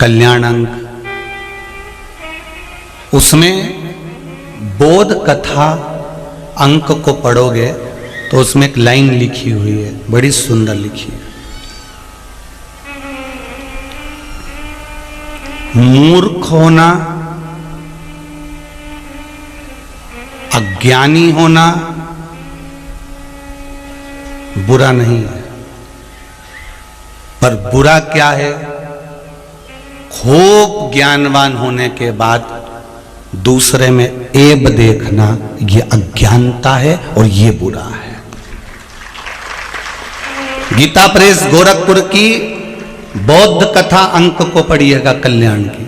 कल्याण अंक, उसमें बोध कथा अंक को पढ़ोगे तो उसमें एक लाइन लिखी हुई है, बड़ी सुंदर लिखी है। मूर्ख होना, अज्ञानी होना बुरा नहीं है, पर बुरा क्या है? खूब ज्ञानवान होने के बाद दूसरे में ऐब देखना, ये अज्ञानता है और ये बुरा है। गीता प्रेस गोरखपुर की बौद्ध कथा अंक को पढ़िएगा, कल्याण की।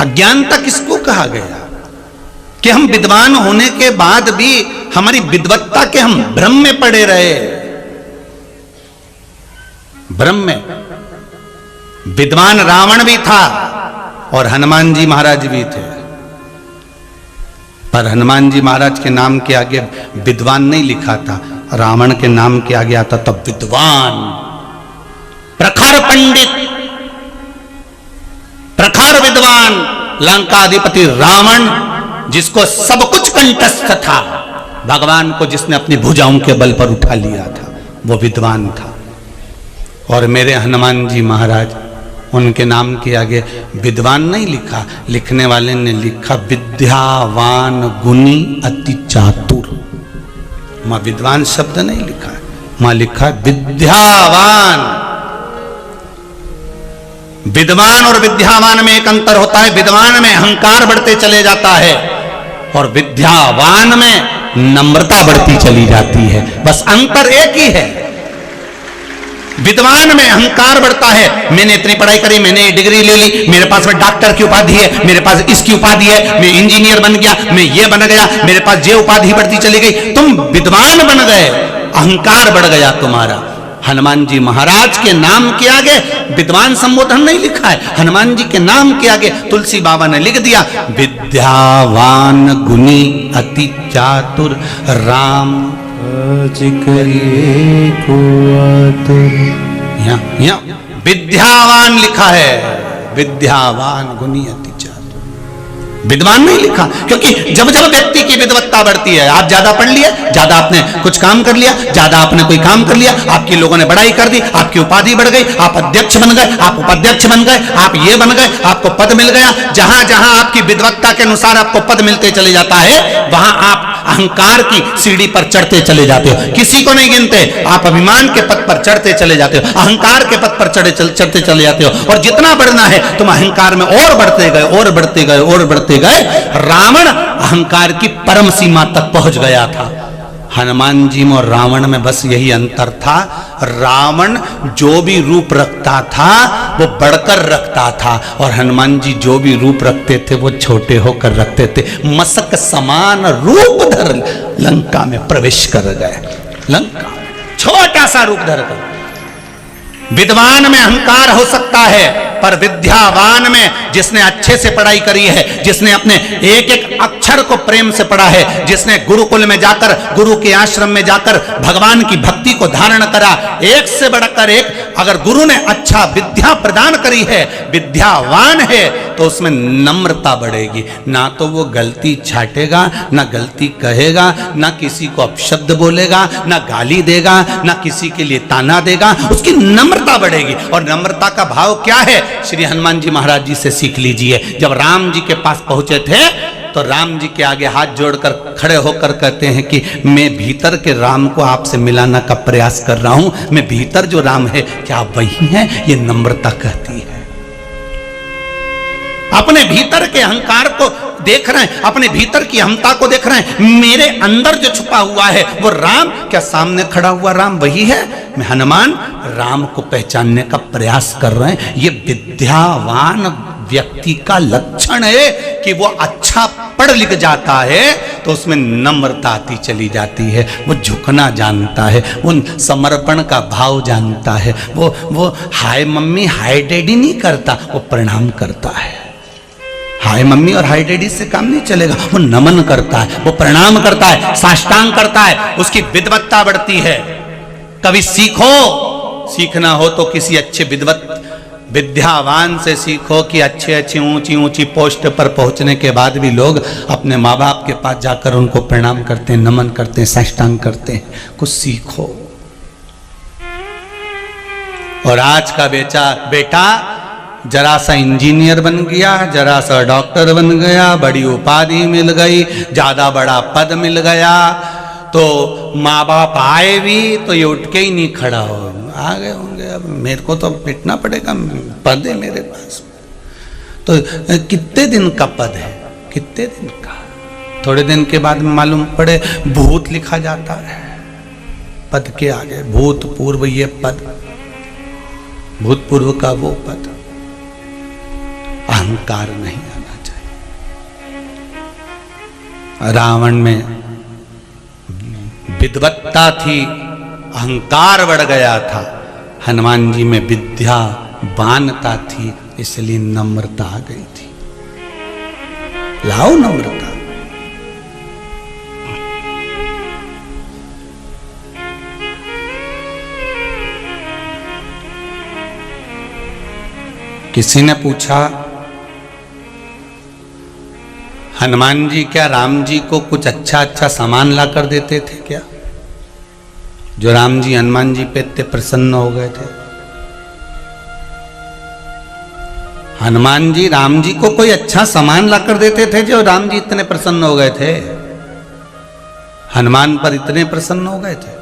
अज्ञानता किसको कहा गया? कि हम विद्वान होने के बाद भी हमारी विद्वत्ता के हम भ्रम में पड़े रहे। भ्रम में विद्वान रावण भी था और हनुमान जी महाराज भी थे, पर हनुमान जी महाराज के नाम के आगे विद्वान नहीं लिखा था, रावण के नाम के आगे आता तब विद्वान, प्रखर पंडित, प्रखर विद्वान, लंकाधिपति रावण, जिसको सब कुछ कंठस्थ था, भगवान को जिसने अपनी भुजाओं के बल पर उठा लिया था, वो विद्वान था। और मेरे हनुमान जी महाराज, उनके नाम के आगे विद्वान नहीं लिखा, लिखने वाले ने लिखा विद्यावान गुणी अति चातुर। मां विद्वान शब्द नहीं लिखा, मां लिखा विद्यावान। विद्वान और विद्यावान में एक अंतर होता है। विद्वान में अहंकार बढ़ते चले जाता है और विद्यावान में नम्रता बढ़ती चली जाती है, बस अंतर एक ही है। विद्वान में अहंकार बढ़ता है, मैंने इतनी पढ़ाई करी, मैंने ये डिग्री ले ली, मेरे पास में डॉक्टर की उपाधि है, मेरे पास इसकी उपाधि है, मैं इंजीनियर बन गया, मैं ये बन गया, मेरे पास ये उपाधि बढ़ती चली गई, तुम विद्वान बन गए, अहंकार बढ़ गया तुम्हारा। हनुमान जी महाराज के नाम के आगे विद्वान संबोधन नहीं लिखा है, हनुमान जी के नाम के आगे तुलसी बाबा ने लिख दिया विद्यावान गुणी अति चातुर राम करिए को आतुर। यहाँ विद्यावान लिखा है, विद्यावान गुणी अति चातुर, विद्वान नहीं लिखा। क्योंकि जब जब व्यक्ति की विद्वत्ता बढ़ती है, आप ज्यादा पढ़ लिए, ज्यादा आपने कुछ काम कर लिया, ज्यादा आपने कोई काम कर लिया, आपकी लोगों ने बड़ाई कर दी, आपकी उपाधि बढ़ गई, आप अध्यक्ष बन गए, आप उपाध्यक्ष बन गए, आप ये बन गए, आपको पद मिल गया। जहां जहां आपकी विद्वत्ता के अनुसार आपको पद मिलते चले जाता है, वहां आप अहंकार की सीढ़ी पर चढ़ते चले जाते हो, किसी को नहीं गिनते, आप अभिमान के पद पर चढ़ते चले जाते हो, अहंकार के पद पर चढ़ते चले जाते हो। और जितना बढ़ना है तुम अहंकार में और बढ़ते गए, और बढ़ते गए, और बढ़ते गए। रावण अहंकार की परम सीमा तक पहुंच गया था। हनुमान जी में और रावण में बस यही अंतर था, रावण जो भी रूप रखता था वो बढ़कर रखता था, और हनुमान जी जो भी रूप रखते थे वो छोटे होकर रखते थे। मसक समान रूप धर लंका में प्रवेश कर गए, लंका छोटा सा रूप धर कर। विद्वान में अहंकार हो सकता है, पर विद्यावान में, जिसने अच्छे से पढ़ाई करी है, जिसने अपने एक एक अक्षर को प्रेम से पढ़ा है, जिसने गुरुकुल में जाकर, गुरु के आश्रम में जाकर भगवान की भक्ति को धारण करा, एक से बढ़कर एक, अगर गुरु ने अच्छा विद्या प्रदान करी है, विद्यावान है, तो उसमें नम्रता बढ़ेगी। ना तो वो गलती छाटेगा, ना गलती कहेगा, ना किसी को अपशब्द बोलेगा, ना गाली देगा, ना किसी के लिए ताना देगा, उसकी नम्रता बढ़ेगी। और नम्रता का भाव क्या है? श्री हनुमान जी महाराज जी से सीख लीजिए। जब राम जी के पास पहुंचे थे तो राम जी के आगे हाथ जोड़कर खड़े होकर कहते हैं कि मैं भीतर के राम को आपसे मिलाना का प्रयास कर रहा हूं, मैं भीतर जो राम है क्या आप वही हैं? ये नम्रता कहती है। अपने भीतर के अहंकार को देख रहे हैं, अपने भीतर की अहमता को देख रहे हैं, मेरे अंदर जो छुपा हुआ है वो राम, क्या सामने खड़ा हुआ राम वही है? मैं हनुमान राम को पहचानने का प्रयास कर रहे हैं। ये विद्यावान व्यक्ति का लक्षण है कि वो अच्छा पढ़ लिख जाता है तो उसमें नम्रता आती चली जाती है, वो झुकना जानता है, वो समर्पण का भाव जानता है, वो हाय मम्मी हाय डैडी नहीं करता, वो प्रणाम करता है। हाय मम्मी और हाय डैडी से काम नहीं चलेगा। वो नमन करता है, वो प्रणाम करता है, साष्टांग करता है, उसकी विद्वत्ता बढ़ती है। कभी सीखो, सीखना हो तो किसी अच्छे विद्यावान से सीखो कि अच्छे अच्छे ऊंची ऊंची पोस्ट पर पहुंचने के बाद भी लोग अपने माँ बाप के पास जाकर उनको प्रणाम करते हैं, नमन करते हैं, साष्टांग करते हैं। कुछ सीखो। और आज का बेटा जरा सा इंजीनियर बन गया, जरा सा डॉक्टर बन गया, बड़ी उपाधि मिल गई, ज्यादा बड़ा पद मिल गया, तो माँ बाप आए भी तो ये उठ के ही नहीं खड़ा हो, आ गए होंगे, अब मेरे को तो पिटना पड़ेगा, पद है मेरे पास। तो कितने दिन का पद है, कितने दिन का? थोड़े दिन के बाद मालूम पड़े भूत लिखा जाता है पद के आगे, भूतपूर्व ये पद, भूतपूर्व का वो पद। अहंकार नहीं आना चाहिए। रावण में विद्वत्ता थी, अहंकार बढ़ गया था। हनुमान जी में विद्या बानता थी, इसलिए नम्रता आ गई थी। लाओ नम्रता। किसी ने पूछा, हनुमान जी क्या राम जी को कुछ अच्छा अच्छा सामान ला कर देते थे क्या, जो राम जी हनुमान जी पे इतने प्रसन्न हो गए थे? हनुमान जी राम जी को कोई अच्छा सामान ला कर देते थे जो राम जी इतने प्रसन्न हो गए थे, हनुमान पर इतने प्रसन्न हो गए थे?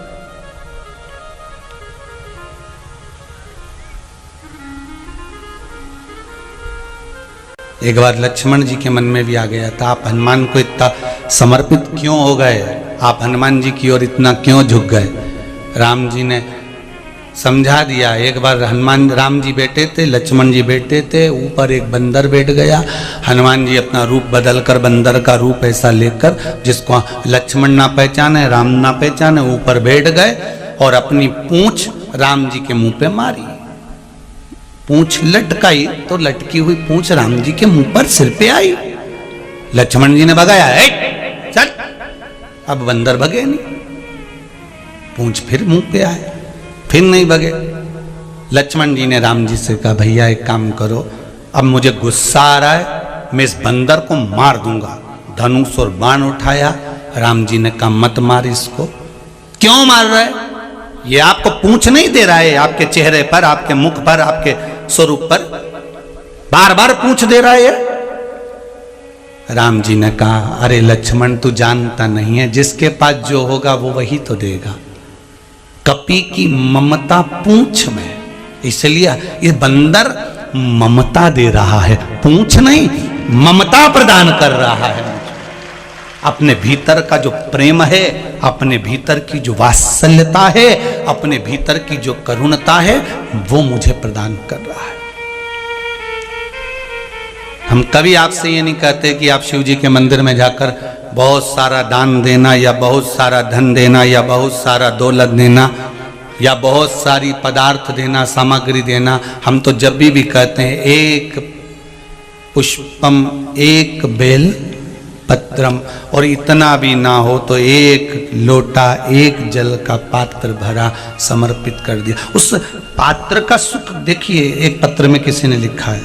एक बार लक्ष्मण जी के मन में भी आ गया था, आप हनुमान को इतना समर्पित क्यों हो गए, आप हनुमान जी की ओर इतना क्यों झुक गए? राम जी ने समझा दिया। एक बार हनुमान राम जी बैठे थे, लक्ष्मण जी बैठे थे, ऊपर एक बंदर बैठ गया। हनुमान जी अपना रूप बदलकर बंदर का रूप ऐसा लेकर, जिसको लक्ष्मण ना पहचाने राम ना पहचाने, ऊपर बैठ गए और अपनी पूंछ राम जी के मुंह पे मारी। पूंछ लटकाई तो लटकी हुई पूंछ राम जी के मुंह पर सिर पे आई। लक्ष्मण जी ने भगाया, चल। अब बंदर भगे नहीं, पूंछ फिर मुंह पे आए, फिर नहीं भगे। लक्ष्मण जी ने राम जी से कहा, भैया एक काम करो, अब मुझे गुस्सा आ रहा है, मैं इस बंदर को मार दूंगा। धनुष और बाण उठाया। राम जी ने कहा, मत मार इसको। क्यों मार रहा है? ये आपको पूंछ नहीं दे रहा है, आपके चेहरे पर, आपके मुख पर, आपके स्वरूप पर बार बार पूंछ दे रहा है। राम जी ने कहा, अरे लक्ष्मण तू जानता नहीं है, जिसके पास जो होगा वो वही तो देगा। कपि की ममता पूंछ में, इसलिए ये बंदर ममता दे रहा है, पूंछ नहीं, ममता प्रदान कर रहा है। अपने भीतर का जो प्रेम है, अपने भीतर की जो वात्सल्यता है, अपने भीतर की जो करुणता है, वो मुझे प्रदान कर रहा है। हम कभी आपसे ये नहीं कहते कि आप शिव जी के मंदिर में जाकर बहुत सारा दान देना, या बहुत सारा धन देना, या बहुत सारा दौलत देना, या बहुत सारी पदार्थ देना, सामग्री देना। हम तो जब भी कहते हैं, एक पुष्पम एक बेल पत्रम, और इतना भी ना हो तो एक लोटा, एक जल का पात्र भरा समर्पित कर दिया। उस पात्र का सुख देखिए, एक पत्र में किसी ने लिखा है,